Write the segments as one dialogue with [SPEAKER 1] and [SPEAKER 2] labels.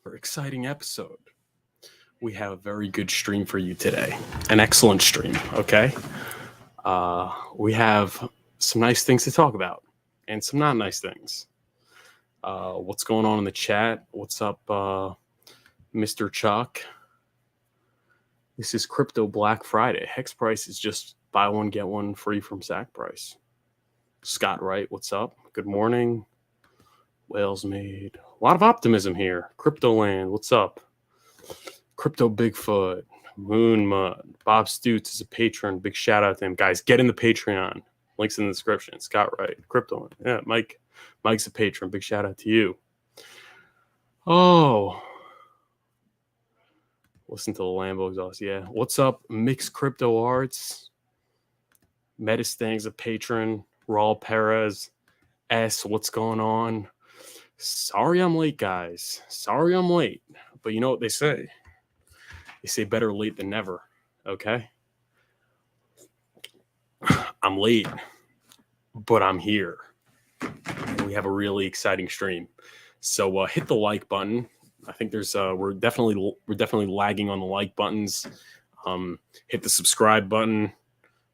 [SPEAKER 1] Exciting episode. We have a very good stream for you today. An excellent stream, okay? We have some nice things to talk about and some not nice things. What's going on in the chat? What's up, Mr. Chuck? This is Crypto Black Friday. Hex price is just buy one, get one free from SAC price. Scott Wright, what's up? Good morning. Whales made. A lot of optimism here. Crypto Land, what's up? Crypto Bigfoot, Moon Mud, Bob Stutz is a patron. Big shout out to him. Guys, get in the Patreon. Links in the description. Scott Wright, Crypto Land. Yeah, Mike's a patron. Big shout out to you. Oh. Listen to the Lambo exhaust. Yeah. What's up, Mixed Crypto Arts? Metastang's a patron. Raul Perez. S, what's going on? Sorry I'm late, guys. Sorry I'm late. But you know what they say? They say better late than never. Okay? I'm late, but I'm here. And we have a really exciting stream. So hit the like button. I think there's we're definitely lagging on the like buttons. Hit the subscribe button.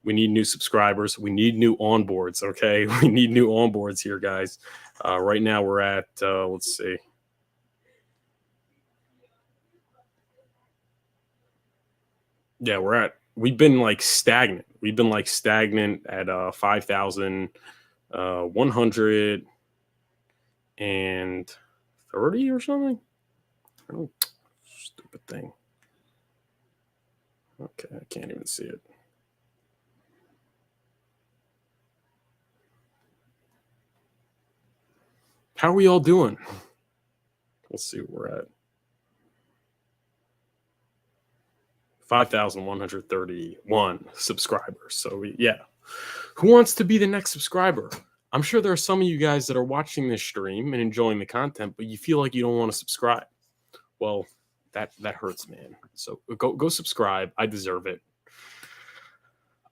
[SPEAKER 1] We need new subscribers. We need new onboards, okay? We need new onboards here, guys. Right now we're at, let's see. Yeah, we've been like stagnant. We've been like stagnant at 5,130 or something. Oh, stupid thing. Okay, I can't even see it. How are we all doing? We'll see where we're at. 5,131 subscribers. So yeah, who wants to be the next subscriber? I'm sure there are some of you guys that are watching this stream and enjoying the content, but you feel like you don't want to subscribe. Well, that hurts, man. So go subscribe. I deserve it.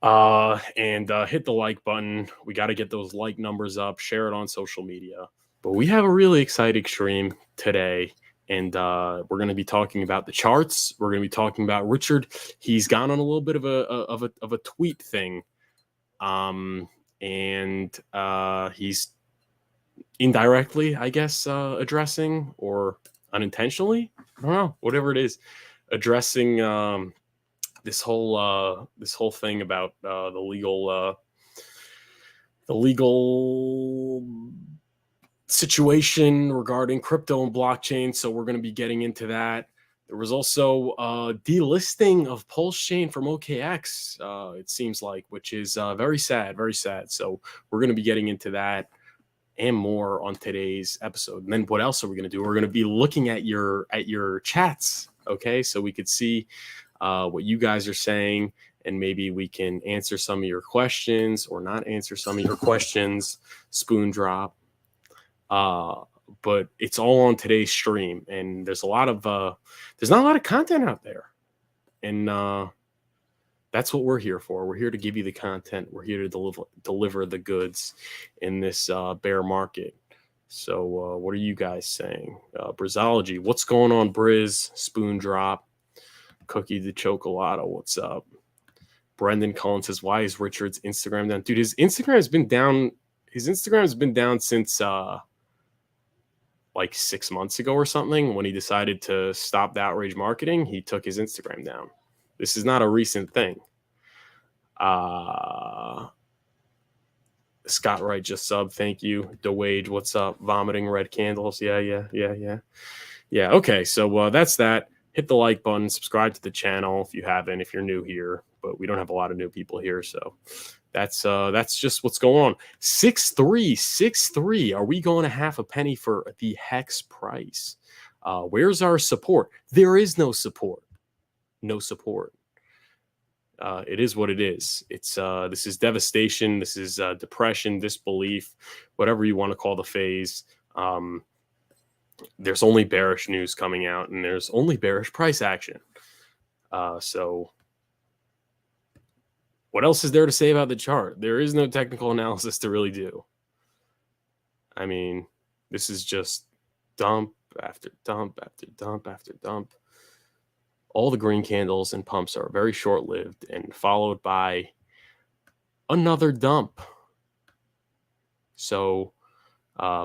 [SPEAKER 1] And hit the like button. We got to get those like numbers up. Share it on social media. But we have a really exciting stream today. And we're going to be talking about the charts. We're going to be talking about Richard. He's gone on a little bit of a tweet thing, and he's indirectly, I guess, addressing or unintentionally, I don't know, whatever it is, addressing this whole thing about the legal situation regarding crypto and blockchain. So we're going to be getting into that. There was also delisting of PulseChain from OKX, it seems like, which is very sad, very sad. So we're going to be getting into that and more on today's episode. And then what else are we going to do? We're going to be looking at your chats, okay? So we could see what you guys are saying, and maybe we can answer some of your questions or not answer some of your questions. Spoon drop. But it's all on today's stream, and there's not a lot of content out there, and that's what we're here for. We're here to give you the content. We're here to deliver the goods in this bear market. So what are you guys saying? Brizology, what's going on? Briz, Spoon drop, Cookie the Chocolate, what's up? Brendan Cullen says, why is Richard's Instagram down? Dude, his Instagram has been down. His Instagram has been down since like 6 months ago or something. When he decided to stop the outrage marketing, he took his Instagram down. This is not a recent thing. Scott Wright just subbed. Thank you. DeWage, what's up? Vomiting red candles. Yeah. Okay, so that's that. Hit the like button. Subscribe to the channel if you haven't, if you're new here. But we don't have a lot of new people here, so that's just what's going on. 6.3. Are we going to half a penny for the hex price? Where's our support? There is no support. No support. It is what it is. It's this is devastation. This is depression, disbelief, whatever you want to call the phase. There's only bearish news coming out, and there's only bearish price action. So what else is there to say about the chart? There is no technical analysis to really do. I mean, this is just dump after dump after dump after dump. All the green candles and pumps are very short-lived and followed by another dump. So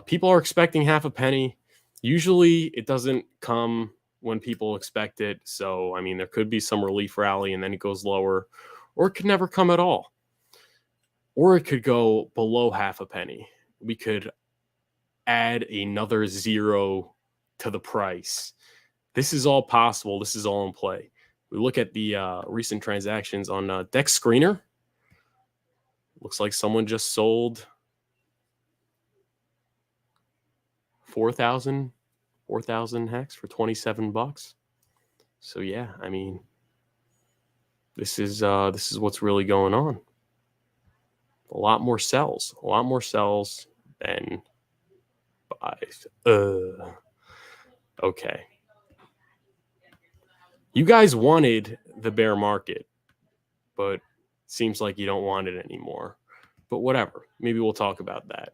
[SPEAKER 1] people are expecting half a penny. Usually it doesn't come when people expect it. So, I mean, there could be some relief rally and then it goes lower, or it could never come at all. Or it could go below half a penny. We could add another zero to the price. This is all possible. This is all in play. We look at the recent transactions on Dex Screener. Looks like someone just sold 4,000 hex for $27. So yeah, I mean, this is what's really going on. A lot more sells than buys. Okay. You guys wanted the bear market, but seems like you don't want it anymore. But whatever. Maybe we'll talk about that.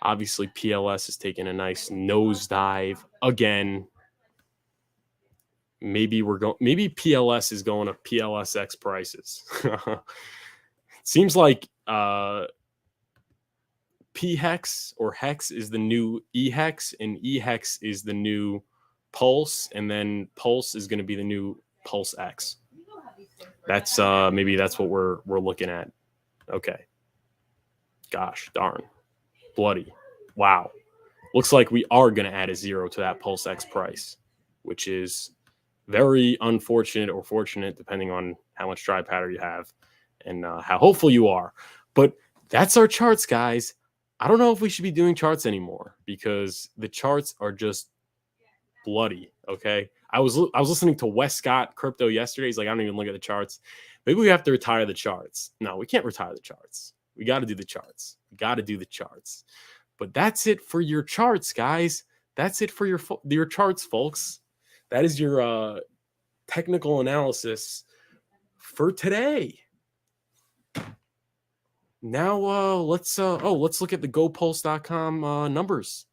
[SPEAKER 1] Obviously, PLS has taken a nice nosedive again. Maybe PLS is going to PLSX prices. Seems like P-Hex or Hex is the new E-Hex, and E-Hex is the new Pulse, and then Pulse is going to be the new Pulse X. That's maybe that's what we're looking at. Okay. Gosh darn. Bloody. Wow. Looks like we are going to add a zero to that Pulse X price, which is very unfortunate or fortunate, depending on how much dry powder you have and how hopeful you are. But that's our charts, guys. I don't know if we should be doing charts anymore because the charts are just bloody. Okay. I was listening to Wes Scott Crypto yesterday. He's like, I don't even look at the charts. Maybe we have to retire the charts. No, we can't retire the charts. We got to do the charts. We got to do the charts. But that's it for your charts, guys. That's it for your charts, folks. That is your technical analysis for today. Now let's look at the GoPulse.com numbers.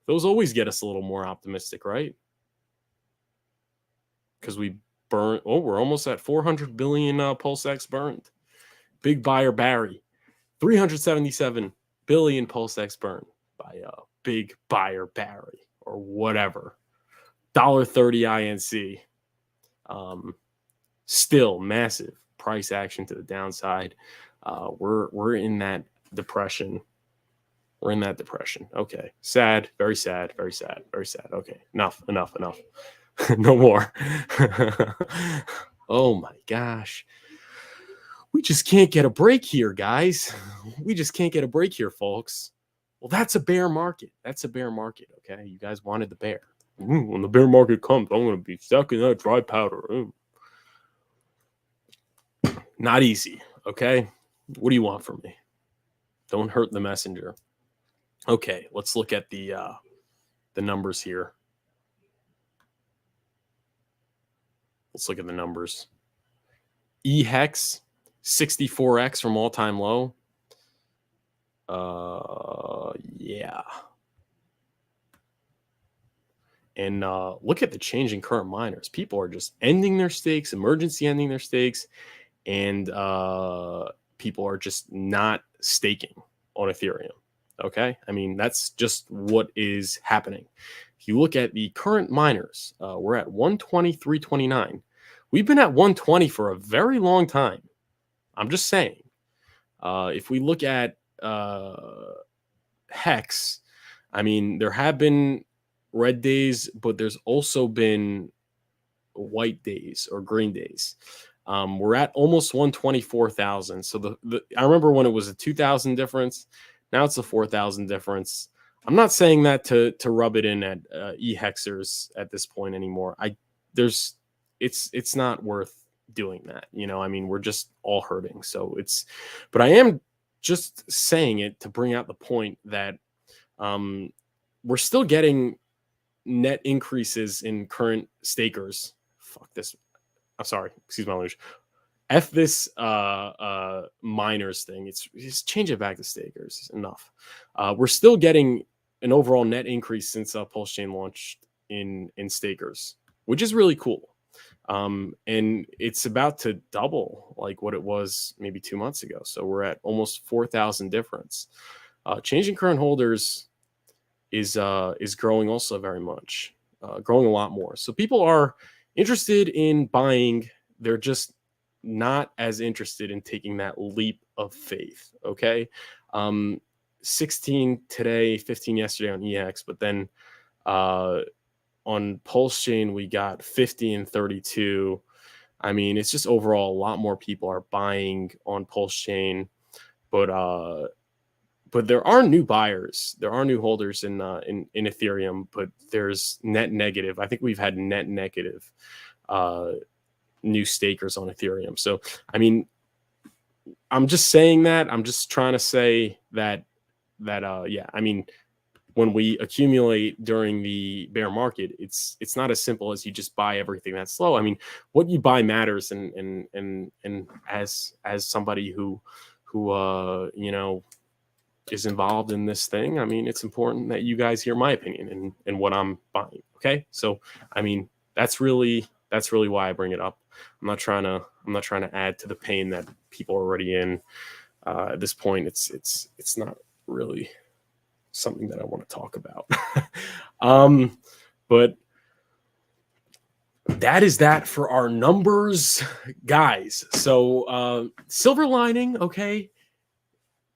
[SPEAKER 1] Those always get us a little more optimistic, right? Because we're almost at 400 billion PulseX burned. Big buyer Barry, 377 billion PulseX burned by big buyer Barry or whatever. $1.30 INC. Still massive price action to the downside. We're in that depression. We're in that depression. Okay. Sad, very sad, very sad, very sad. Okay. Enough. No more. Oh my gosh. We just can't get a break here, guys. We just can't get a break here, folks. Well, that's a bear market. That's a bear market. Okay. You guys wanted the bear. When the bear market comes, I'm going to be stuck in that dry powder. Not easy. Okay. What do you want from me? Don't hurt the messenger. Okay, let's look at the numbers here. Let's look at the numbers. E-Hex, 64x from all-time low. Yeah. And look at the change in current miners. People are just ending their stakes, emergency ending their stakes, and people are just not staking on Ethereum. Okay, I mean, that's just what is happening. If you look at the current miners, we're at 123.29. We've been at 120 for a very long time. I'm just saying. If we look at Hex, I mean, there have been red days, but there's also been white days or green days. We're at almost 124,000. So I remember when it was a 2,000 difference. Now it's a 4,000 difference. I'm not saying that to rub it in at e-hexers at this point anymore. It's not worth doing that. You know, I mean, we're just all hurting. But I am just saying it to bring out the point that we're still getting net increases in current stakers. Fuck this. I'm sorry. Excuse my language. F this miners thing. It's change it back to stakers. Enough. We're still getting an overall net increase since PulseChain launched in stakers, which is really cool. And it's about to double like what it was maybe 2 months ago. So we're at almost 4,000 difference. Changing current holders is growing also very much, growing a lot more. So people are interested in buying. They're just not as interested in taking that leap of faith. Okay. 16 today, 15 yesterday on EX, but then on PulseChain, we got 50 and 32. I mean, it's just overall a lot more people are buying on PulseChain, but there are new buyers. There are new holders in Ethereum, but there's net negative. I think we've had net negative new stakers on Ethereum. So, I mean, I'm just saying that. I'm just trying to say that yeah, I mean, when we accumulate during the bear market, it's not as simple as you just buy everything that's slow. I mean, what you buy matters, and as somebody who you know, is involved in this thing, I mean, it's important that you guys hear my opinion and what I'm buying. Okay, so I mean, that's really why I bring it up. I'm not trying to add to the pain that people are already in. At this point, it's not really something that I want to talk about. But that is that for our numbers, guys. So silver lining, okay.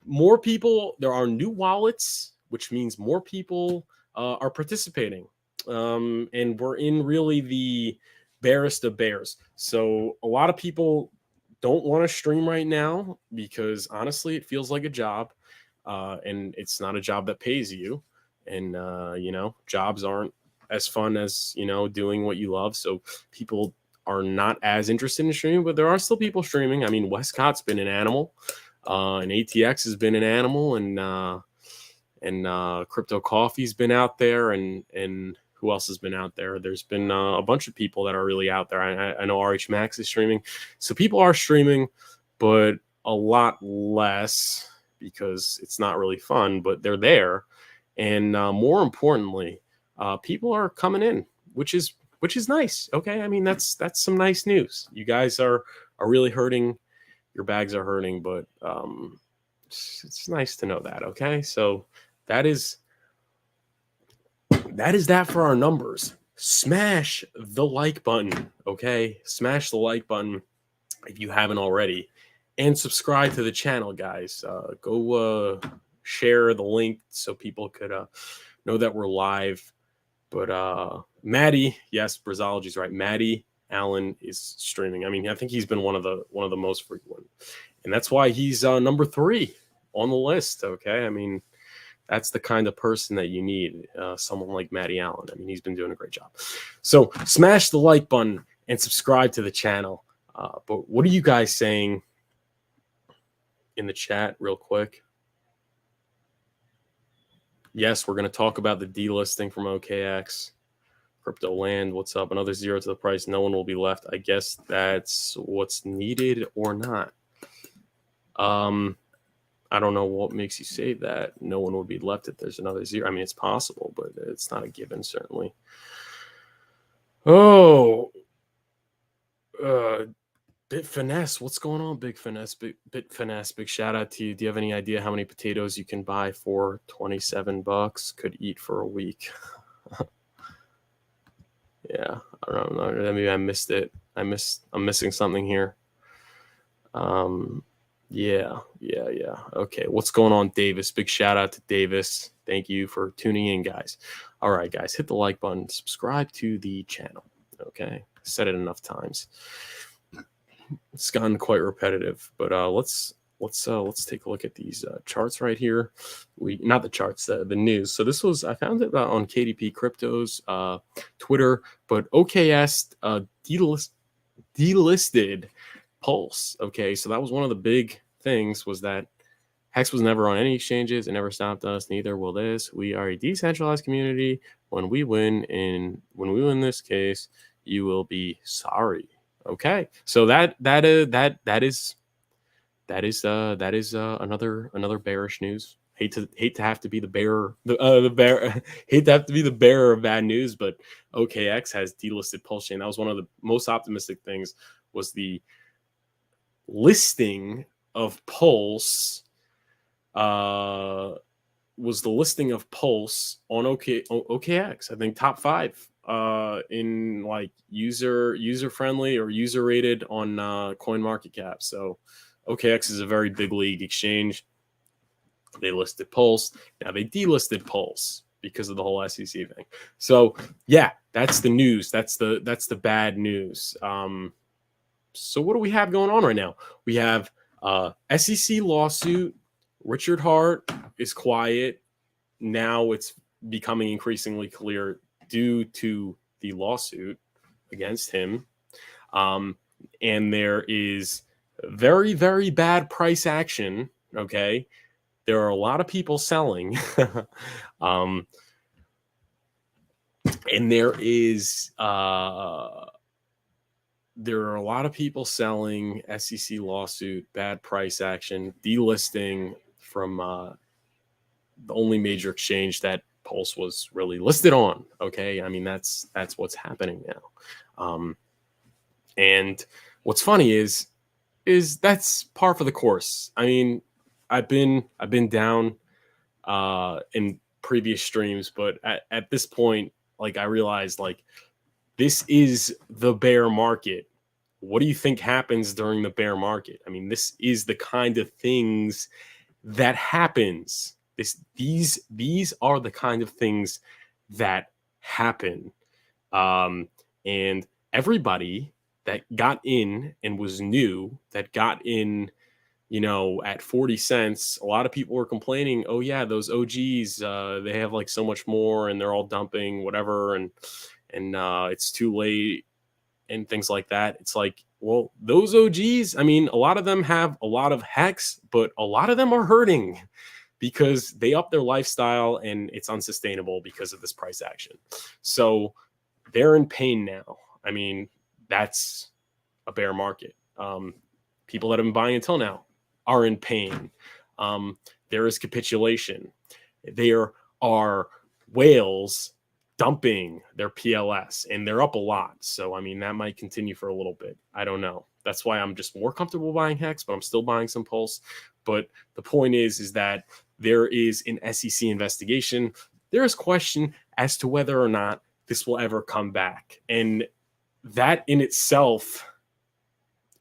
[SPEAKER 1] More people, there are new wallets, which means more people are participating. And we're in really the barest of bears. So a lot of people don't want to stream right now because honestly, it feels like a job. And it's not a job that pays you. And, you know, jobs aren't as fun as, you know, doing what you love. So people are not as interested in streaming, but there are still people streaming. I mean, Westcott's been an animal, and ATX has been an animal, and Crypto Coffee's been out there, and who else has been out there? There's been a bunch of people that are really out there. I know RH Max is streaming. So people are streaming, but a lot less, because it's not really fun, but they're there. And more importantly, people are coming in, which is nice. Okay. I mean, that's some nice news. You guys are really hurting. Your bags are hurting, but it's nice to know that. Okay. So that is that for our numbers. Smash the like button. Okay. Smash the like button if you haven't already. And subscribe to the channel, guys. Go share the link so people could know that we're live. But Maddie, yes, Brazology's right. Maddie Allen is streaming. I mean, I think he's been one of the most frequent, and that's why he's number 3 on the list. Okay, I mean, that's the kind of person that you need. Someone like Maddie Allen. I mean, he's been doing a great job. So smash the like button and subscribe to the channel. But what are you guys saying in the chat real quick? Yes, we're going to talk about the delisting from OKX. Crypto land, what's up? Another zero to the price. No one will be left. I guess that's what's needed or not. I don't know what makes you say that. No one will be left if there's another zero. I mean, it's possible, but it's not a given, certainly. Oh, Bit Finesse, what's going on, Big Finesse? Bit Finesse, big shout out to you. Do you have any idea how many potatoes you can buy for $27? Could eat for a week. Yeah, I don't know. Maybe I missed it. I'm missing something here. Yeah. Okay, what's going on, Davis? Big shout out to Davis. Thank you for tuning in, guys. All right, guys, hit the like button, subscribe to the channel. Okay, said it enough times. It's gotten quite repetitive, but let's take a look at these charts right here. Not the charts, the news. So this was, I found it on KDP Crypto's Twitter, but OKS delisted Pulse. Okay, so that was one of the big things, was that Hex was never on any exchanges. It never stopped us. Neither will this. We are a decentralized community. When we win this case, you will be sorry. Okay, so that is another bearish news hate to have to be the bearer, hate to have to be the bearer of bad news, but OKX has delisted PulseChain. That was one of the most optimistic things, was the listing of Pulse. Was the listing of Pulse on OKX. I think top 5 in like user friendly or user rated on CoinMarketCap. So OKX is a very big league exchange. They listed Pulse. Now they delisted Pulse because of the whole SEC thing. So yeah, that's the news. That's the bad news. So what do we have going on right now? We have SEC lawsuit. Richard Hart is quiet. Now it's becoming increasingly clear due to the lawsuit against him. And there is very, very bad price action. Okay. There are a lot of people selling. And there are a lot of people selling, SEC lawsuit, bad price action, delisting from the only major exchange that Pulse was really listed on. Okay. I mean, that's what's happening now. And what's funny is that's par for the course. I mean, I've been down in previous streams, but at this point, like, I realized, like, this is the bear market. What do you think happens during the bear market? I mean, this is the kind of things that happens. These are the kind of things that happen. And everybody that got in and was new, that got in, at 40 cents, a lot of people were complaining, oh yeah, those OGs, they have like so much more and they're all dumping whatever. And it's too late and things like that. It's like, well, those OGs, I mean, a lot of them have a lot of hex, but a lot of them are hurting because they up their lifestyle and it's unsustainable because of this price action. So they're in pain now. I mean, that's a bear market. People that have been buying until now are in pain. There is capitulation. There are whales dumping their PLS, and they're up a lot. So, I mean, that might continue for a little bit. I don't know. That's why I'm just more comfortable buying Hex, but I'm still buying some Pulse. But the point is that there is an SEC investigation. There is question as to whether or not this will ever come back. And that in itself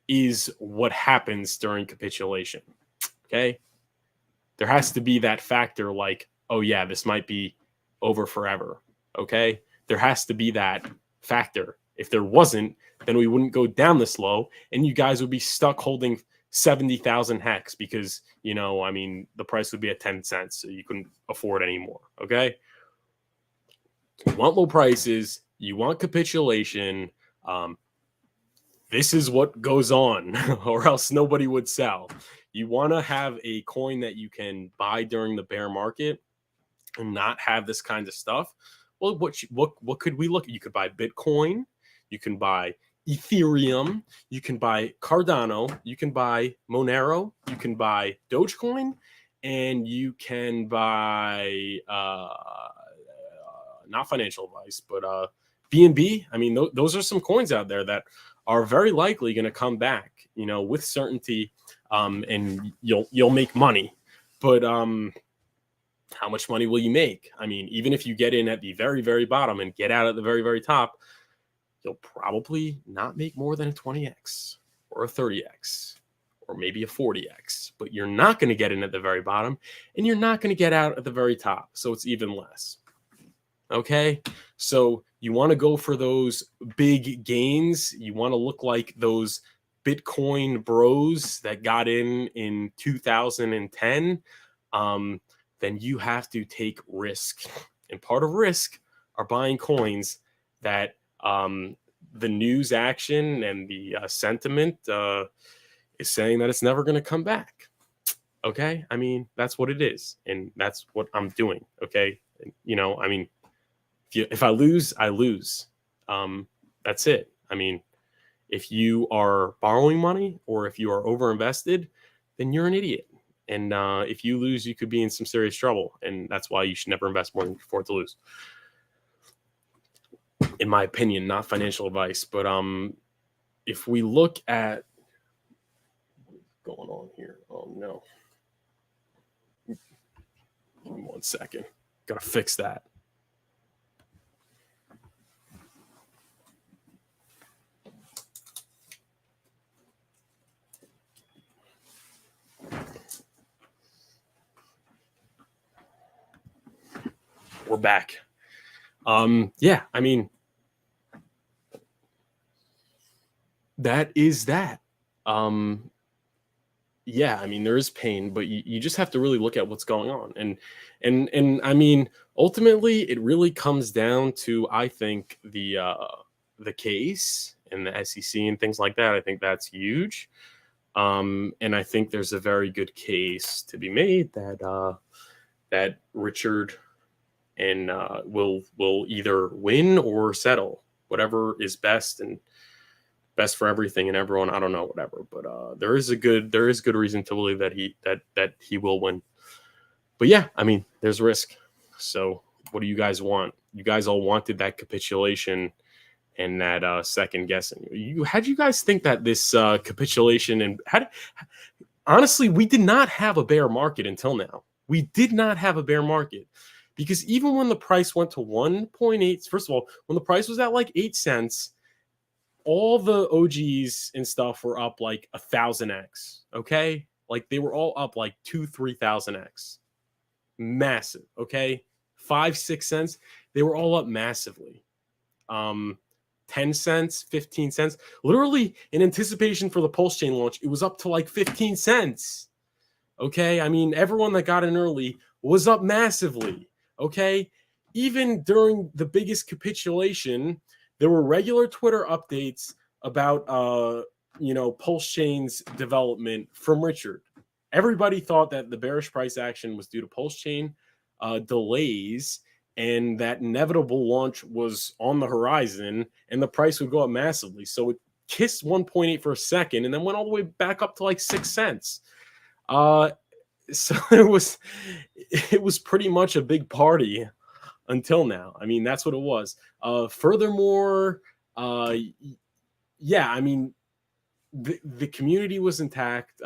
[SPEAKER 1] is what happens during capitulation. Okay? There has to be that factor like, oh yeah, this might be over forever. Okay? There has to be that factor. If there wasn't, then we wouldn't go down this low and you guys would be stuck holding 70,000 Hex because, I mean, the price would be at 10 cents, so you couldn't afford anymore. Okay? You want low prices, you want capitulation. This is what goes on, or else nobody would sell. You want to have a coin that you can buy during the bear market and not have this kind of stuff. Well, what could we look at? You could buy Bitcoin, you can buy Ethereum, you can buy Cardano, you can buy Monero, you can buy Dogecoin, and you can buy not financial advice, but BNB. I mean, those are some coins out there that are very likely going to come back, with certainty, and you'll make money. But how much money will you make? I mean, even if you get in at the very, very bottom and get out at the very, very top, you'll probably not make more than a 20x or a 30x or maybe a 40x, but you're not going to get in at the very bottom and you're not going to get out at the very top. So it's even less. Okay. So you want to go for those big gains. You want to look like those Bitcoin bros that got in 2010. Then you have to take risk. And part of risk are buying coins that the news action and the sentiment is saying that it's never going to come back. Okay? I mean, that's what it is. And that's what I'm doing. Okay? I mean, if I lose, I lose. That's it. I mean, if you are borrowing money or if you are overinvested, then you're an idiot. And if you lose, you could be in some serious trouble. And that's why you should never invest more than you can afford to lose. In my opinion, not financial advice. But if we look at what's going on here, oh no. Give me 1 second. Gotta fix that. We're back. Yeah, I mean, that is that. Yeah, I mean, there is pain, but you just have to really look at what's going on. And I mean, ultimately it really comes down to, I think, the case and the SEC and things like that. I think that's huge. And I think there's a very good case to be made that that Richard and will either win or settle, whatever is best and best for everything and everyone. I don't know, whatever, but there is good reason to believe that he will win. But yeah, I mean, there's risk. So what do you guys want? You guys all wanted that capitulation and that second guessing. How do you guys think that this capitulation and honestly, we did not have a bear market until now. We did not have a bear market because even when the price went to 1.8, first of all, when the price was at like 8 cents, all the OGs and stuff were up like 1,000x. Okay. Like they were all up like 2,000-3,000x. Massive. Okay. 5-6 cents. They were all up massively. 10 cents, 15 cents, literally in anticipation for the PulseChain launch. It was up to like 15 cents. Okay. I mean, everyone that got in early was up massively. Okay. Even during the biggest capitulation, there were regular Twitter updates about, PulseChain's development from Richard. Everybody thought that the bearish price action was due to PulseChain delays and that inevitable launch was on the horizon and the price would go up massively. So it kissed 1.8 for a second and then went all the way back up to like 6 cents. So it was pretty much a big party until now. I mean, that's what it was. Furthermore, yeah, I mean, the community was intact.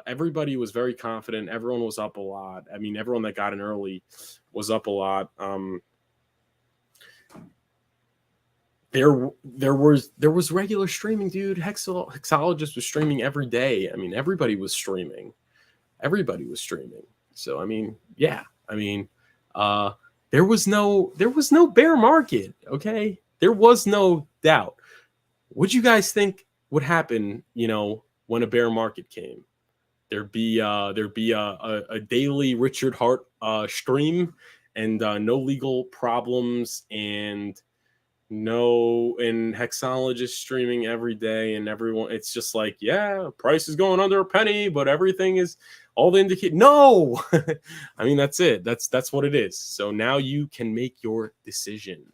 [SPEAKER 1] Everybody was very confident. Everyone was up a lot. I mean, everyone that got in early was up a lot. There was regular streaming, dude. Hexologist was streaming every day. I mean, everybody was streaming. So I mean, yeah. I mean, there was no bear market. Okay, there was no doubt. What do you guys think would happen? When a bear market came, there'd be a daily Richard Hart stream, and no legal problems, and Hexologist streaming every day, and everyone. It's just like, yeah, price is going under a penny, but everything is all the indicate. No, I mean that's it. That's what it is. So now you can make your decision.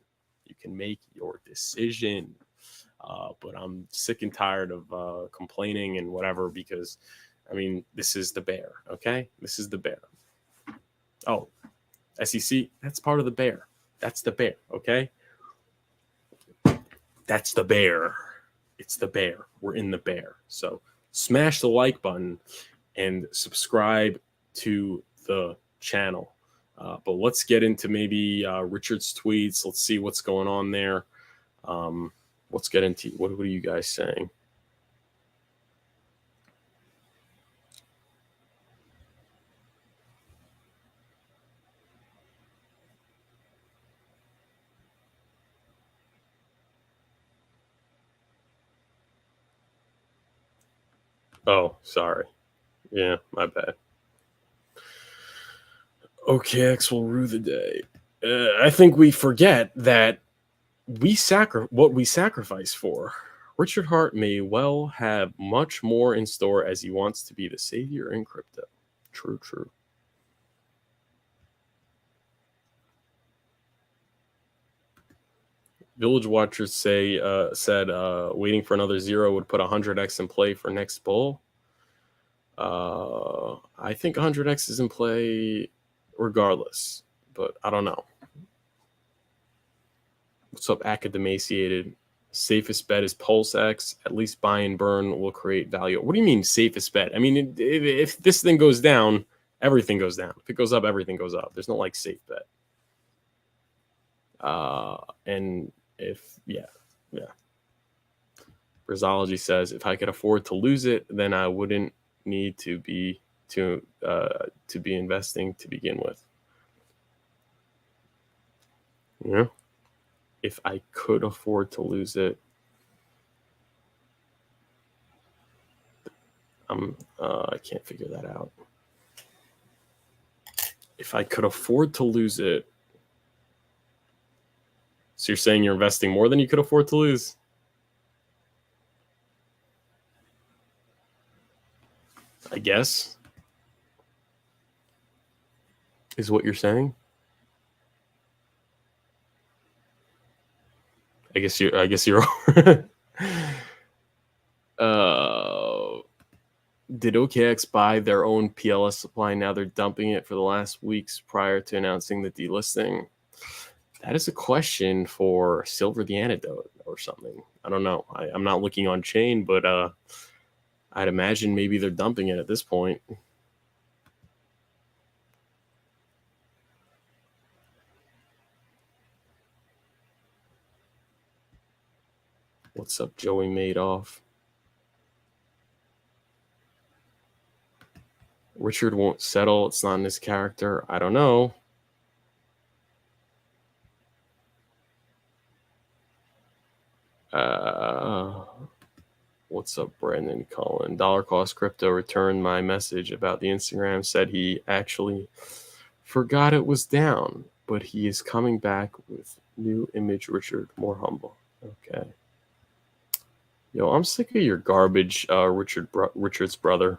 [SPEAKER 1] But I'm sick and tired of complaining and whatever, because I mean, this is the bear. Okay, this is the bear. Oh, SEC, that's part of the bear. That's the bear. Okay, that's the bear. It's the bear. We're in the bear. So smash the like button and subscribe to the channel. But let's get into maybe Richard's tweets. Let's see what's going on there. Let's get into what are you guys saying? Oh, sorry. Yeah, my bad. OKX will rue the day. I think we forget that what we sacrifice for. Richard Hart may well have much more in store as he wants to be the savior in crypto. True. Village Watchers said waiting for another zero would put 100x in play for next bull. I think 100x is in play regardless, but I don't know. What's up, Academaciated? Safest bet is PulseX. At least buy and burn will create value. What do you mean safest bet? I mean, if this thing goes down, everything goes down. If it goes up, everything goes up. There's no like safe bet. And if yeah. Brazology says if I could afford to lose it, then I wouldn't need to be investing to begin with. Yeah. If I could afford to lose it, I can't figure that out. If I could afford to lose it, so you're saying you're investing more than you could afford to lose? I guess is what you're saying. I guess you're. Did OKX buy their own PLS supply? Now they're dumping it for the last weeks prior to announcing the delisting. That is a question for Silver the Antidote or something. I don't know. I'm not looking on chain, but I'd imagine maybe they're dumping it at this point. What's up, Joey Madoff? Richard won't settle. It's not in his character. I don't know. What's up, Brandon Cullen? Dollar Cost Crypto returned my message about the Instagram, said he actually forgot it was down, but he is coming back with new image. Richard, more humble. Okay. Yo, I'm sick of your garbage, Richard's brother,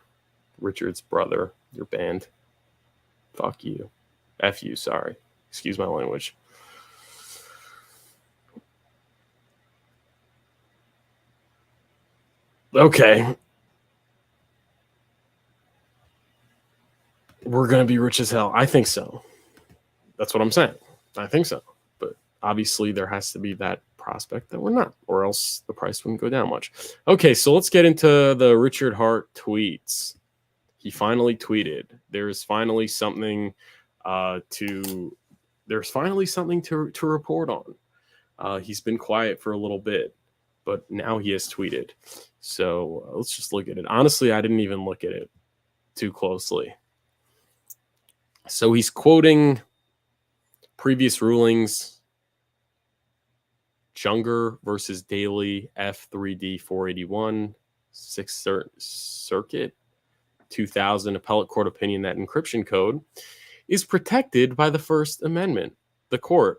[SPEAKER 1] your band. Fuck you. F you, sorry. Excuse my language. Okay. We're going to be rich as hell. I think so. That's what I'm saying. I think so. But obviously there has to be that prospect that we're not, or else the price wouldn't go down much. Okay, so let's get into the Richard Hart tweets. He finally tweeted. There's finally something to report on. He's been quiet for a little bit, but now he has tweeted. So let's just look at it. Honestly, I didn't even look at it too closely. So he's quoting previous rulings. Junger versus Daily F3D 481, Sixth Circuit 2000 appellate court opinion that encryption code is protected by the First Amendment. The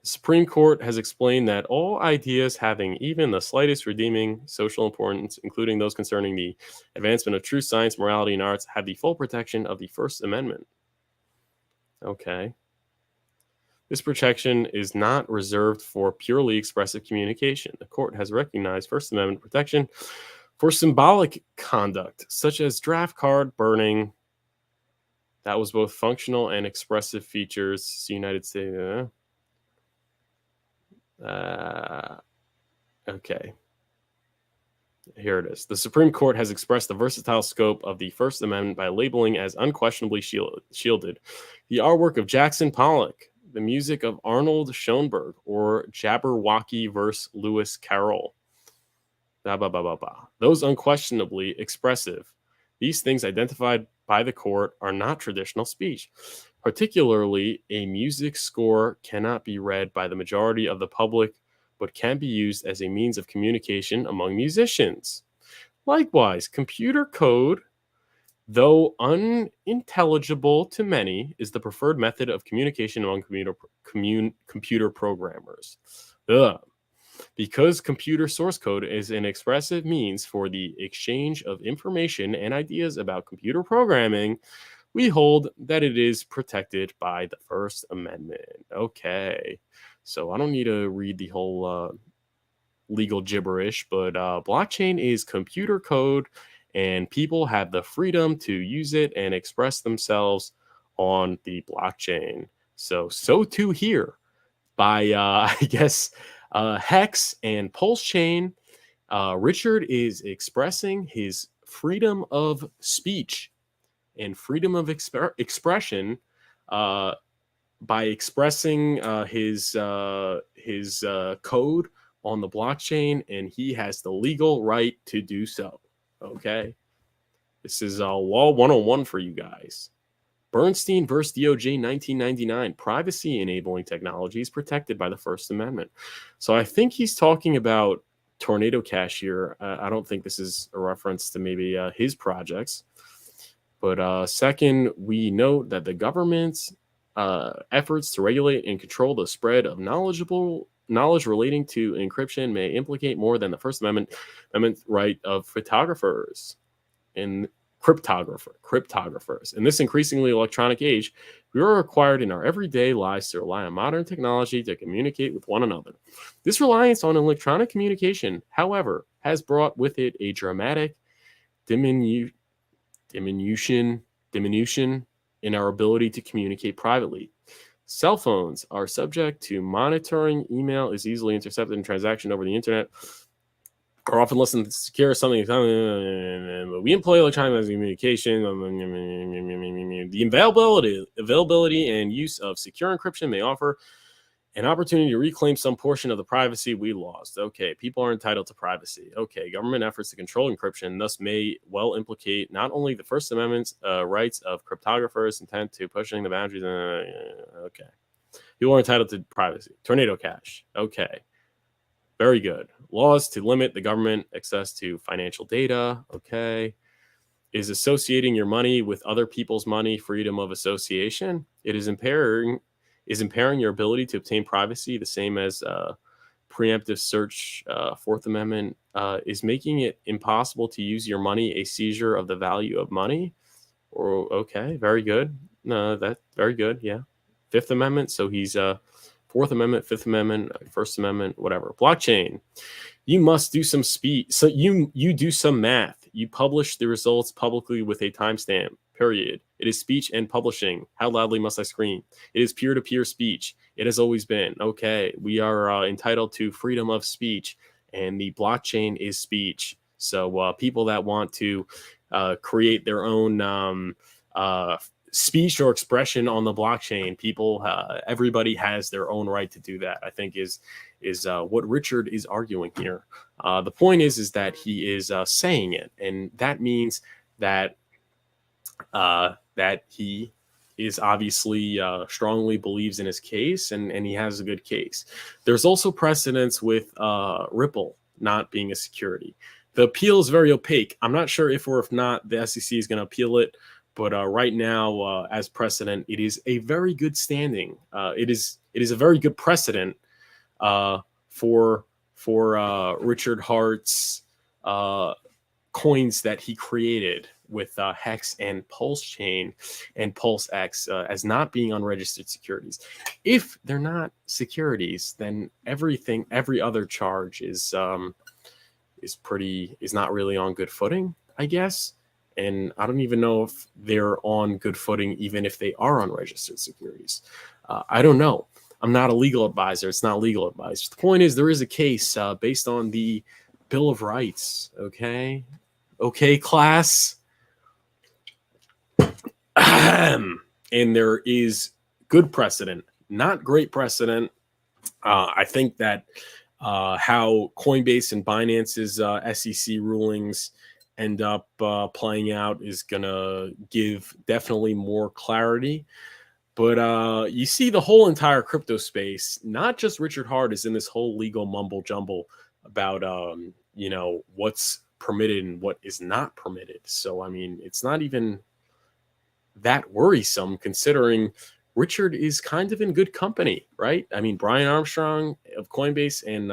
[SPEAKER 1] Supreme Court has explained that all ideas having even the slightest redeeming social importance, including those concerning the advancement of truth, science, morality, and arts, have the full protection of the First Amendment. Okay. This protection is not reserved for purely expressive communication. The court has recognized First Amendment protection for symbolic conduct, such as draft card burning. That was both functional and expressive features. United States. Okay. Here it is. The Supreme Court has expressed the versatile scope of the First Amendment by labeling as unquestionably shielded the artwork of Jackson Pollock, the music of Arnold Schoenberg, or Jabberwocky versus Lewis Carroll. Those unquestionably expressive. These things identified by the court are not traditional speech. Particularly, a music score cannot be read by the majority of the public, but can be used as a means of communication among musicians. Likewise, computer code, though unintelligible to many, is the preferred method of communication among computer programmers. Because computer source code is an expressive means for the exchange of information and ideas about computer programming, we hold that it is protected by the First Amendment. Okay. So I don't need to read the whole legal gibberish, but blockchain is computer code and people have the freedom to use it and express themselves on the blockchain. So too here by, I guess, Hex and PulseChain. Richard is expressing his freedom of speech and freedom of expression by expressing his code on the blockchain, and he has the legal right to do so. Okay, this is Law 101 for you guys. Bernstein versus DOJ 1999, privacy enabling technologies protected by the First Amendment. So I think he's talking about Tornado Cash here. I don't think this is a reference to maybe his projects. But second, we note that the government's efforts to regulate and control the spread of knowledge relating to encryption may implicate more than the First Amendment right of photographers and cryptographers. In this increasingly electronic age, we are required in our everyday lives to rely on modern technology to communicate with one another. This reliance on electronic communication, however, has brought with it a dramatic diminution in our ability to communicate privately. Cell phones are subject to monitoring. Email is easily intercepted in transaction over the internet, are often less than secure something. We employ electronic communication. The availability and use of secure encryption may offer an opportunity to reclaim some portion of the privacy we lost. Okay, people are entitled to privacy. Okay, government efforts to control encryption thus may well implicate not only the First Amendment's rights of cryptographers' intent to pushing the boundaries. Okay, people are entitled to privacy. Tornado Cash. Okay, very good. Laws to limit the government access to financial data. Okay. Is associating your money with other people's money freedom of association? It is impairing your ability to obtain privacy, the same as preemptive search. Fourth Amendment is making it impossible to use your money, a seizure of the value of money. Or okay, very good. No, that's very good. Yeah. Fifth Amendment. So he's Fourth Amendment, Fifth Amendment, First Amendment, whatever. Blockchain. You must do some speed. So you do some math. You publish the results publicly with a timestamp. Period. It is speech and publishing. How loudly must I scream? It is peer-to-peer speech. It has always been. Okay, we are entitled to freedom of speech, and the blockchain is speech. So people that want to create their own speech or expression on the blockchain, everybody has their own right to do that, I think is what Richard is arguing here. The point is that he is saying it, and that means that he is obviously strongly believes in his case, and he has a good case. There's also precedence with Ripple not being a security. The appeal is very opaque. I'm not sure if or if not the SEC is going to appeal it. But right now, as precedent, it is a very good standing. It is a very good precedent for Richard Hart's coins that he created with Hex and PulseChain and PulseX as not being unregistered securities. If they're not securities, then every other charge is not really on good footing, I guess. And I don't even know if they're on good footing, even if they are unregistered securities. I don't know. I'm not a legal advisor. It's not legal advice. The point is, there is a case based on the Bill of Rights. Okay, class. And there is good precedent, not great precedent. I think that how Coinbase and Binance's SEC rulings end up playing out is gonna give definitely more clarity. But you see the whole entire crypto space, not just Richard Hart, is in this whole legal mumble jumble about what's permitted and what is not permitted. So I mean, it's not even that worrisome, considering Richard is kind of in good company, right? I mean, Brian Armstrong of Coinbase and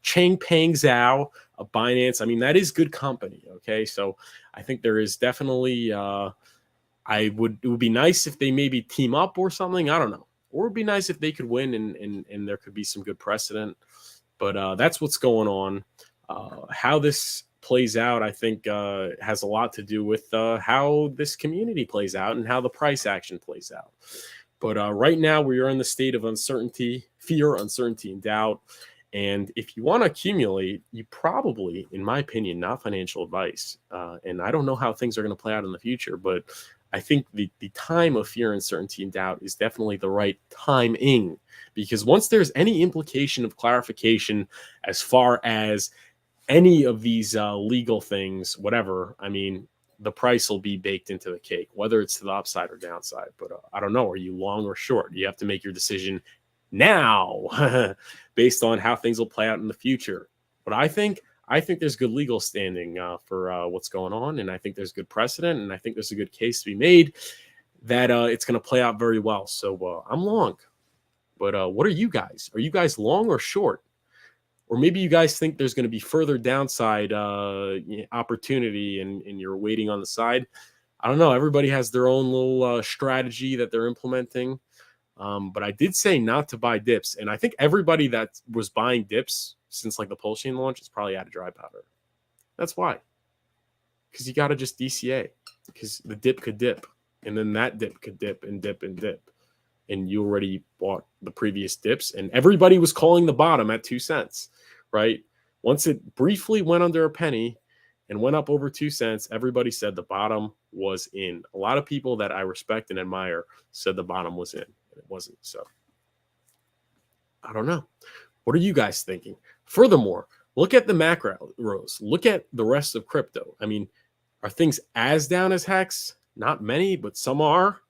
[SPEAKER 1] Changpeng Zhao of Binance. I mean, that is good company. Okay, so I think there is definitely. It would be nice if they maybe team up or something. I don't know. Or it'd be nice if they could win and there could be some good precedent. But that's what's going on. How this plays out, I think, has a lot to do with how this community plays out and how the price action plays out. But right now, we are in the state of uncertainty, fear, uncertainty, and doubt. And if you want to accumulate, you probably, in my opinion, not financial advice, and I don't know how things are going to play out in the future, but I think the time of fear, uncertainty, and doubt is definitely the right timing, because once there's any implication of clarification as far as any of these legal things, whatever, I mean, the price will be baked into the cake, whether it's to the upside or downside. But I don't know. Are you long or short? You have to make your decision now based on how things will play out in the future. But I think there's good legal standing for what's going on, and I think there's good precedent, and I think there's a good case to be made that it's going to play out very well. So I'm long. But what are you guys? Are you guys long or short? Or maybe you guys think there's going to be further downside opportunity and you're waiting on the side. I don't know. Everybody has their own little strategy that they're implementing. But I did say not to buy dips. And I think everybody that was buying dips since like the PulseChain launch is probably out of dry powder. That's why. Because you got to just DCA. Because the dip could dip. And then that dip could dip and dip and dip. And you already bought the previous dips. And everybody was calling the bottom at 2 cents. Right? Once it briefly went under a penny and went up over 2 cents, everybody said the bottom was in. A lot of people that I respect and admire said the bottom was in. It wasn't. So I don't know. What are you guys thinking? Furthermore, look at the macros. Look at the rest of crypto. I mean, are things as down as Hex? Not many, but some are.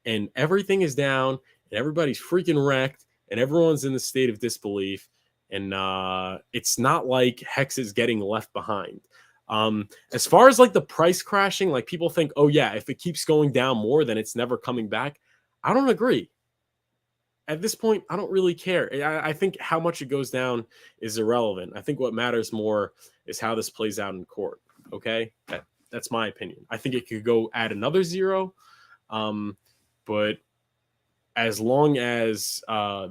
[SPEAKER 1] And everything is down and everybody's freaking wrecked and everyone's in the state of disbelief. And it's not like Hex is getting left behind. As far as like the price crashing, like people think, oh yeah, if it keeps going down more, then it's never coming back. I don't agree. At this point, I don't really care. I think how much it goes down is irrelevant. I think what matters more is how this plays out in court. Okay, that's my opinion. I think it could go add another zero, but as long as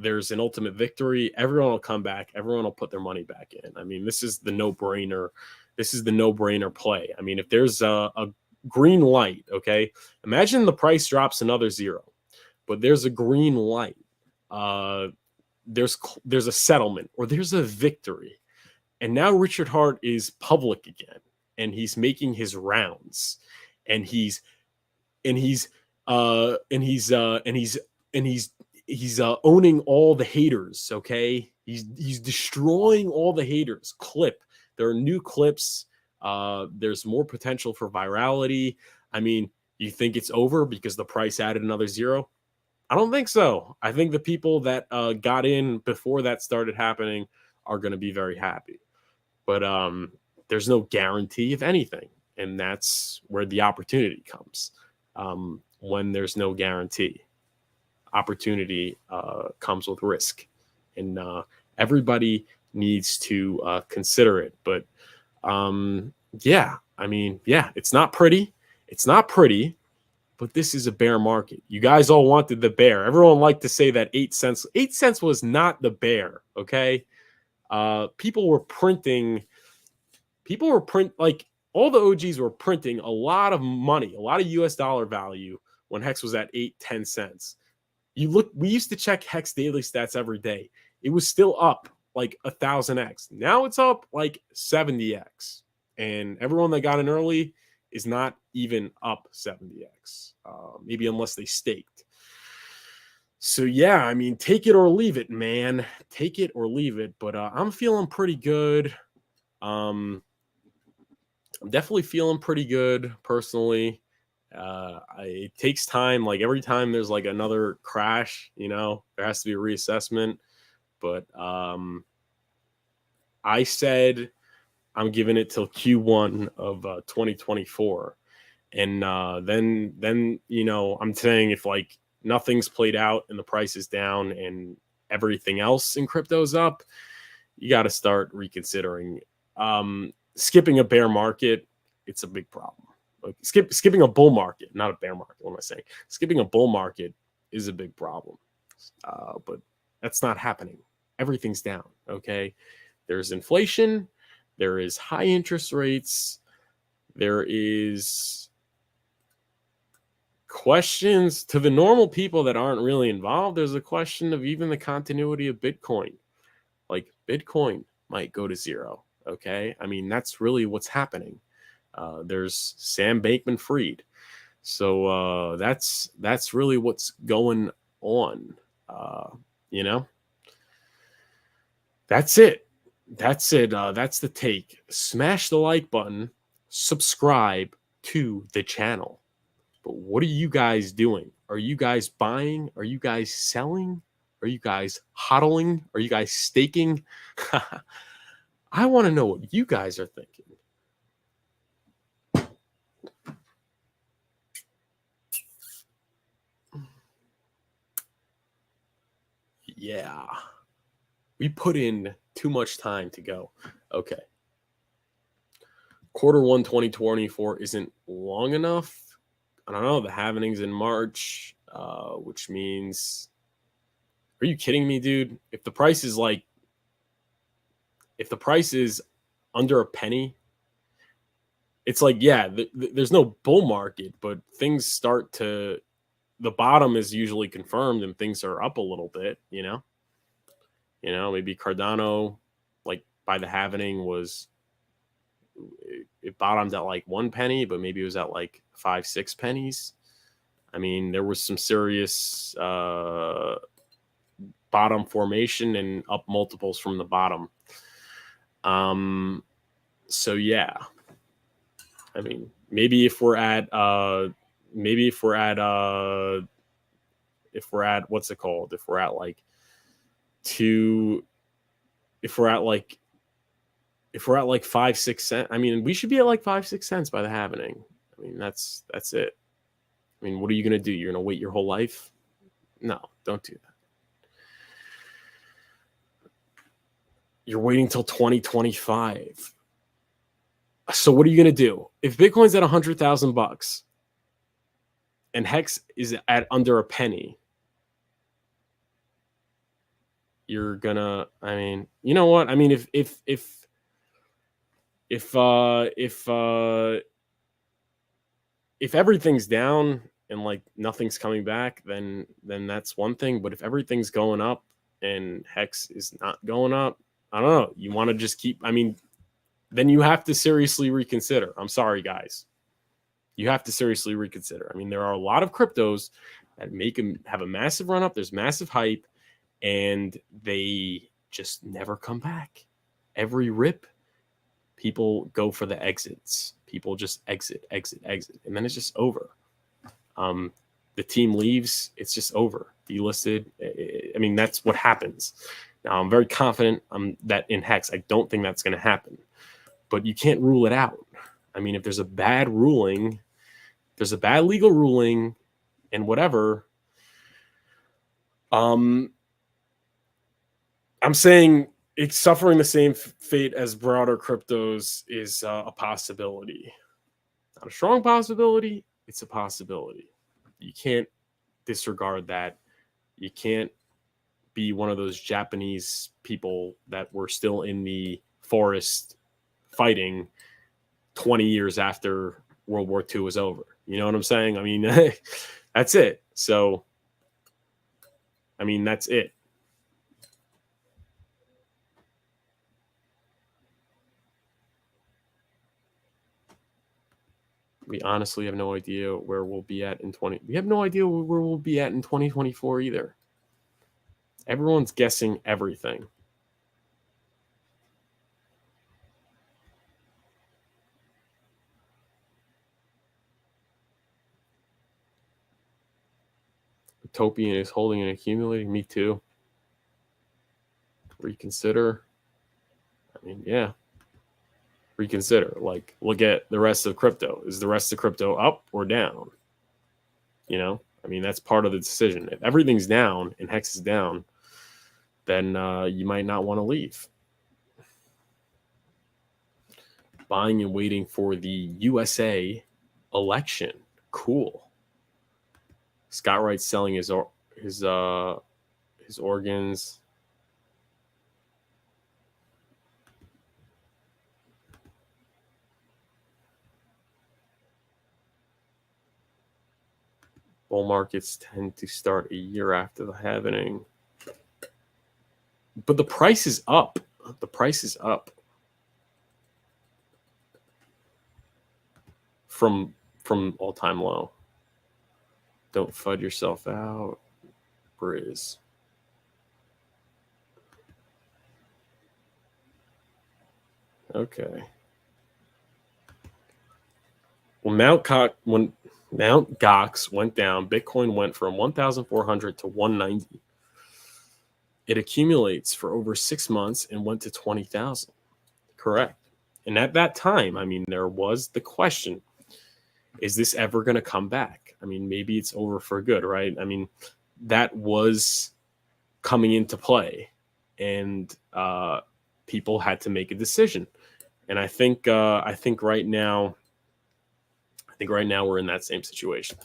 [SPEAKER 1] there's an ultimate victory, everyone will come back. Everyone will put their money back in. I mean, this is the no-brainer. This is the no-brainer play. I mean, if there's a green light, okay, imagine the price drops another zero, but there's a green light. There's a settlement or there's a victory. And now Richard Hart is public again, and he's making his rounds, and he's owning all the haters. Okay, he's destroying all the haters. There are new clips. There's more potential for virality. I mean, you think it's over because the price added another zero? I don't think so. I think the people that got in before that started happening are going to be very happy. But there's no guarantee of anything, and that's where the opportunity comes. When there's no guarantee, opportunity comes with risk, and everybody needs to consider it. But yeah, I mean, yeah, it's not pretty. It's not pretty. But this is a bear market. You guys all wanted the bear. Everyone liked to say that 8 cents. 8 cents was not the bear, okay? People were printing, like all the OGs were printing a lot of money, a lot of US dollar value when Hex was at 8-10 cents. We used to check Hex daily stats every day. It was still up like 1,000x. Now it's up like 70x. And everyone that got in early is not even up 70x, maybe unless they staked. So yeah, I mean, take it or leave it, man. Take it or leave it. But I'm feeling pretty good. I'm definitely feeling pretty good personally. It takes time. Like every time there's like another crash, there has to be a reassessment. But I said I'm giving it till Q1 of 2024. And then I'm saying if like nothing's played out and the price is down and everything else in crypto's up, you got to start reconsidering. Skipping a bear market, it's a big problem. Like skipping a bull market, not a bear market. What am I saying? Skipping a bull market is a big problem. But that's not happening. Everything's down. Okay. There's inflation. There is high interest rates. There is questions to the normal people that aren't really involved. There's a question of even the continuity of Bitcoin. Like Bitcoin might go to zero. Okay. I mean, that's really what's happening. There's Sam Bankman-Fried. So that's really what's going on. You know, that's it. That's it. That's the take. Smash the like button. Subscribe to the channel. But what are you guys doing? Are you guys buying? Are you guys selling? Are you guys hodling? Are you guys staking? I want to know what you guys are thinking. Yeah. We put in too much time to go. Okay. Q1 2024 isn't long enough. I don't know. The halvening's in March, which means, are you kidding me, dude? If the price is under a penny, it's like, yeah, there's no bull market, but things start to, the bottom is usually confirmed and things are up a little bit, you know, maybe Cardano, like by the halvening it bottomed at like 1 penny, but maybe it was at like 5-6 pennies. I mean, there was some serious bottom formation and up multiples from the bottom. So yeah, I mean, maybe if we're at what's it called? If we're at like 5-6 cents, I mean, we should be at like 5-6 cents by the halvening. I mean, that's it. I mean, what are you gonna do? You're gonna wait your whole life? No, don't do that. You're waiting till 2025. So what are you gonna do if Bitcoin's at $100,000 and Hex is at under a penny? You're gonna, I mean, you know what? I mean, if everything's down and like nothing's coming back, then that's one thing. But if everything's going up and Hex is not going up, I don't know. You want to just keep, I mean, then you have to seriously reconsider. I'm sorry, guys. You have to seriously reconsider. I mean, there are a lot of cryptos that have a massive run up. There's massive hype and they just never come back. Every rip, people go for the exits. People just exit. And then it's just over. The team leaves. It's just over. Delisted. I mean, that's what happens. Now, I'm very confident that in Hex, I don't think that's going to happen. But you can't rule it out. I mean, if there's a bad ruling, there's a bad legal ruling and whatever, I'm saying it's suffering the same fate as broader cryptos is a possibility. Not a strong possibility. It's a possibility. You can't disregard that. You can't be one of those Japanese people that were still in the forest fighting 20 years after World War II was over. You know what I'm saying? I mean, that's it. So, I mean, that's it. We honestly have no idea where we'll be at in we have no idea where we'll be at in 2024 either. Everyone's guessing everything. Utopian is holding and accumulating. Me too. Reconsider. I mean, yeah. Reconsider. Like, look at the rest of crypto. Is the rest of crypto up or down? You know, I mean, that's part of the decision. If everything's down and Hex is down, then you might not want to leave. Buying and waiting for the USA election. Cool. Scott Wright's selling his organs. Bull markets tend to start a year after the halving. But the price is up. The price is up from all-time low. Don't FUD yourself out, Briz. Okay. Well, Mount Gox went down. Bitcoin went from 1,400 to 190. It accumulates for over 6 months and went to 20,000. Correct. And at that time, I mean, there was the question, is this ever going to come back? I mean, maybe it's over for good, right? I mean, that was coming into play, and people had to make a decision. And I think right now we're in that same situation.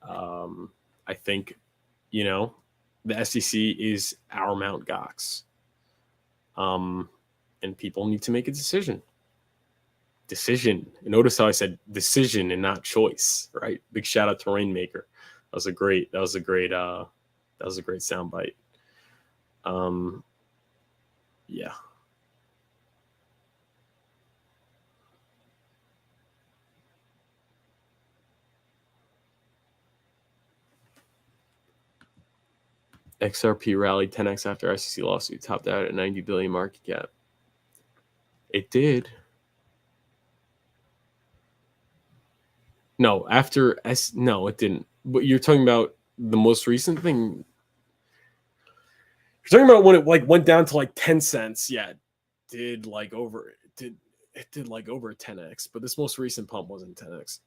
[SPEAKER 1] I think, the SEC is our Mount Gox. And people need to make a decision. And notice how I said decision and not choice, right? Big shout out to Rainmaker. That was a great soundbite. Yeah. XRP rallied 10x after SEC lawsuit, topped out at 90 billion market cap. It did. No, no, it didn't. But you're talking about the most recent thing. You're talking about when it went down to 10 cents. Yeah, it did over 10x, but this most recent pump wasn't 10x.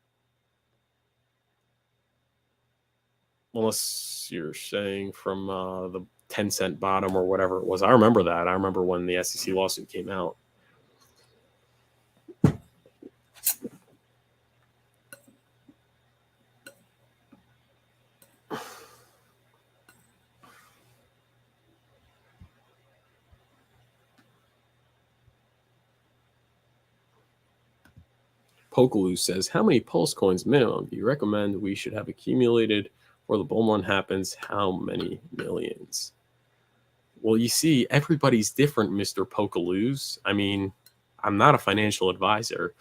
[SPEAKER 1] Unless you're saying from the 10-cent bottom or whatever it was. I remember that. I remember when the SEC lawsuit came out. Pokaloo says, how many Pulse coins minimum do you recommend we should have accumulated before the bull run happens? How many millions? Well, you see, everybody's different, Mr. Pokaloos. I mean, I'm not a financial advisor.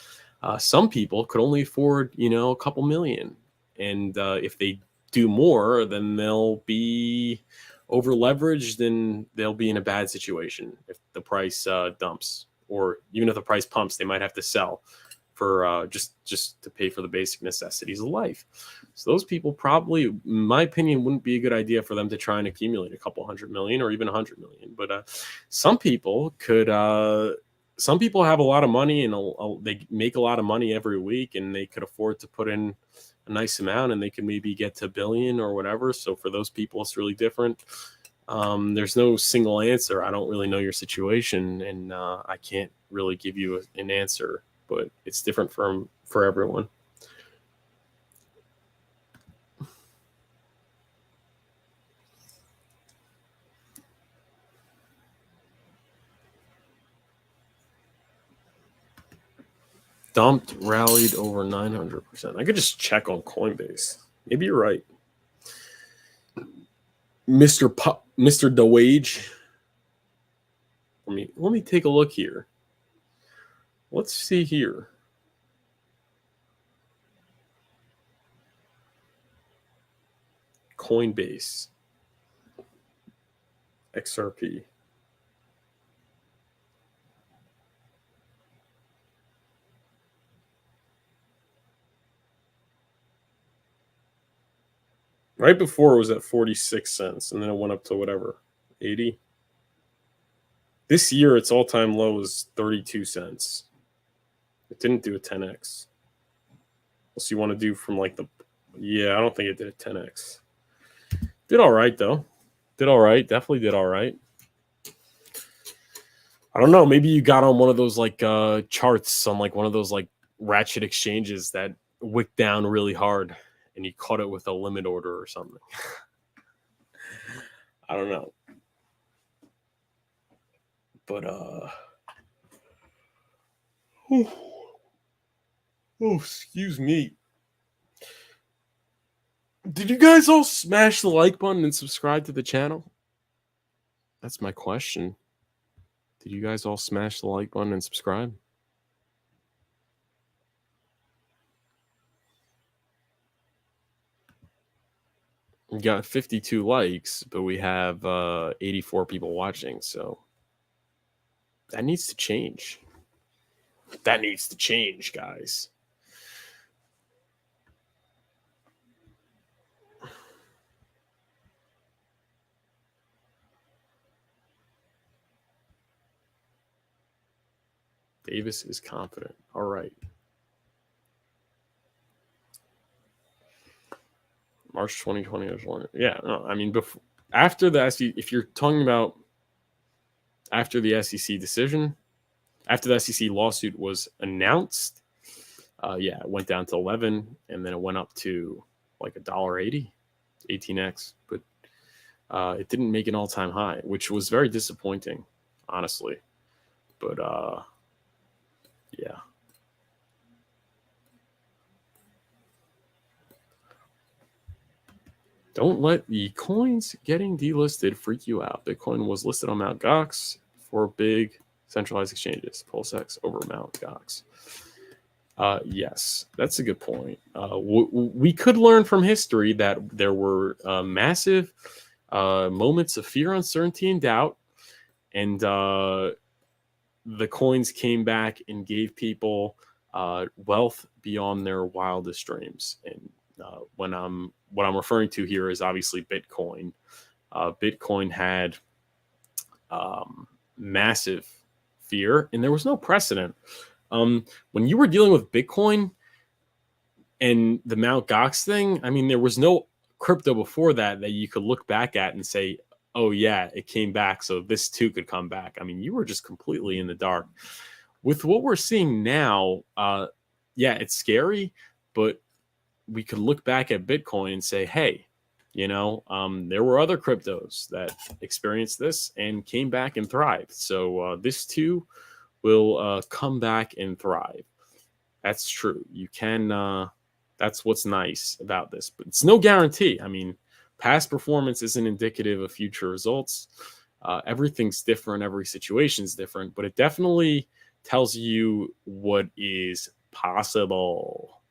[SPEAKER 1] Some people could only afford, a couple million. And if they do more, then they'll be over leveraged and they'll be in a bad situation if the price dumps. Or even if the price pumps, they might have to sell for just to pay for the basic necessities of life. So those people probably, in my opinion, wouldn't be a good idea for them to try and accumulate a couple 100 million or even 100 million. But some people could. Some people have a lot of money and they make a lot of money every week, and they could afford to put in a nice amount, and they can maybe get to $1 billion or whatever. So for those people, it's really different. There's no single answer. I don't really know your situation, and I can't really give you an answer. But it's different for everyone. Dumped, rallied over 900%. I could just check on Coinbase. Maybe you're right. Mr. DeWage. Let me take a look here. Let's see here. Coinbase. XRP. Right before it was at 46 cents, and then it went up to whatever, 80. This year, its all-time low was 32 cents. It didn't do a 10x. Unless you want to do from yeah, I don't think it did a 10x. Did all right, though. Did all right. Definitely did all right. I don't know. Maybe you got on one of those charts on one of those ratchet exchanges that wicked down really hard, and you caught it with a limit order or something. I don't know. But oh, excuse me. Did you guys all smash the like button and subscribe to the channel? That's my question. Did you guys all smash the like button and subscribe? We got 52 likes, but we have 84 people watching, so that needs to change. That needs to change, guys. Davis is confident. All right. March 2020 was one. Yeah, no, I mean, before, after the SEC, if you're talking about after the SEC decision, after the SEC lawsuit was announced, yeah, it went down to 11, and then it went up to like $1.80, 18x, but it didn't make an all-time high, which was very disappointing, honestly. But yeah. Don't let the coins getting delisted freak you out. Bitcoin was listed on Mt. Gox for big centralized exchanges. PulseX over Mt. Gox. Yes, that's a good point. We could learn from history that there were massive moments of fear, uncertainty, and doubt, and the coins came back and gave people wealth beyond their wildest dreams. And what I'm referring to here is obviously Bitcoin. Bitcoin had massive fear, and there was no precedent. When you were dealing with Bitcoin and the Mt. Gox thing, I mean, there was no crypto before that you could look back at and say, oh yeah, it came back, so this too could come back. I mean, you were just completely in the dark. With what we're seeing now, yeah, it's scary, but we could look back at Bitcoin and say, hey, you know, there were other cryptos that experienced this and came back and thrived. So this too will come back and thrive. That's true. You can, that's what's nice about this, but it's no guarantee. I mean, past performance isn't indicative of future results. Everything's different. Every situation's different, but it definitely tells you what is possible.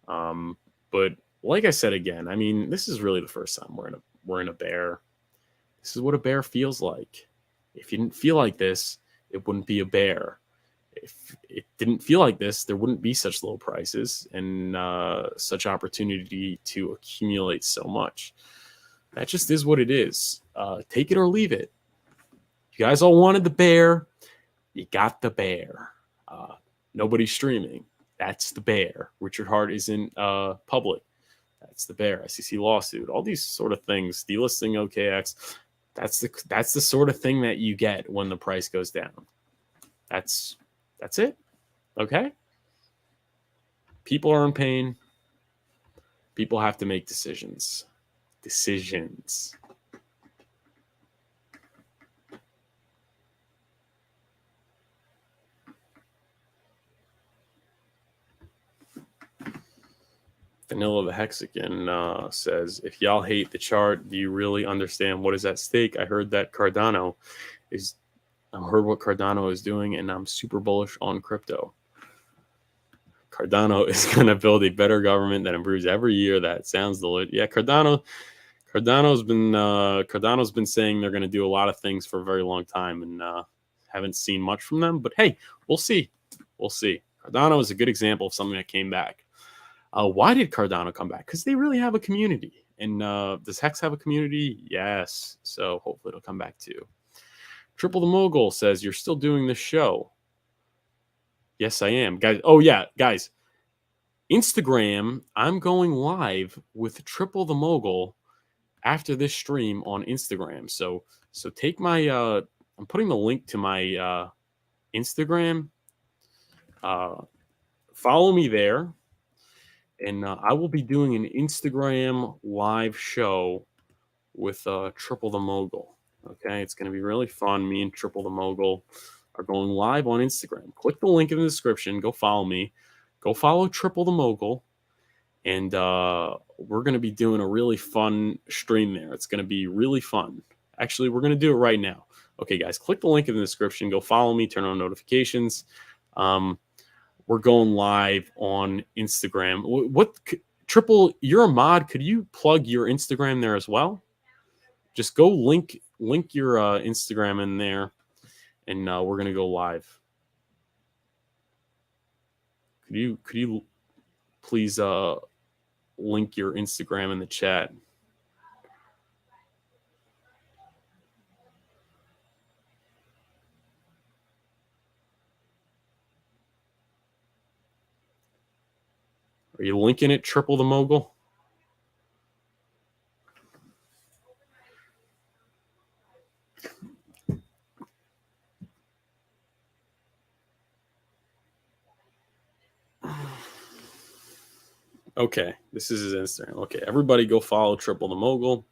[SPEAKER 1] But like I said again, I mean, this is really the first time we're in a bear. This is what a bear feels like. If you didn't feel like this, it wouldn't be a bear. If it didn't feel like this, there wouldn't be such low prices and such opportunity to accumulate so much. That just is what it is. Take it or leave it. You guys all wanted the bear. You got the bear. Nobody's streaming. That's the bear. Richard Hart isn't public. That's the bear. SEC lawsuit. All these sort of things. Delisting OKX. That's the sort of thing that you get when the price goes down. That's it. Okay? People are in pain. People have to make decisions. Decisions. Vanilla the Hexagon says, if y'all hate the chart, do you really understand what is at stake? I heard that what Cardano is doing, and I'm super bullish on crypto. Cardano is going to build a better government that improves every year. That sounds legit. Yeah, Cardano's been saying they're going to do a lot of things for a very long time, and haven't seen much from them. But hey, we'll see. We'll see. Cardano is a good example of something that came back. Why did Cardano come back? Because they really have a community. And does Hex have a community? Yes. So hopefully it'll come back too. Triple the Mogul says, you're still doing this show. Yes, I am. Guys, oh yeah, guys. Instagram, I'm going live with Triple the Mogul after this stream on Instagram. So take my I'm putting the link to my Instagram. Follow me there. And I will be doing an Instagram live show with Triple the Mogul. Okay, it's going to be really fun. Me and Triple the Mogul are going live on Instagram. Click the link in the description. Go follow me. Go follow Triple the Mogul. And we're going to be doing a really fun stream there. It's going to be really fun. Actually, we're going to do it right now. Okay, guys, click the link in the description. Go follow me. Turn on notifications. We're going live on Instagram. Triple, you're a mod. Could you plug your Instagram there as well? Just go link your Instagram in there, and we're going to go live. Could you please link your Instagram in the chat? Are you linking it, Triple the Mogul? Okay, this is his Instagram. Okay, everybody go follow Triple the Mogul.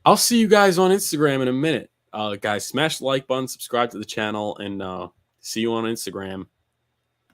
[SPEAKER 1] I'll see you guys on Instagram in a minute. Guys, smash the like button, subscribe to the channel, and see you on Instagram.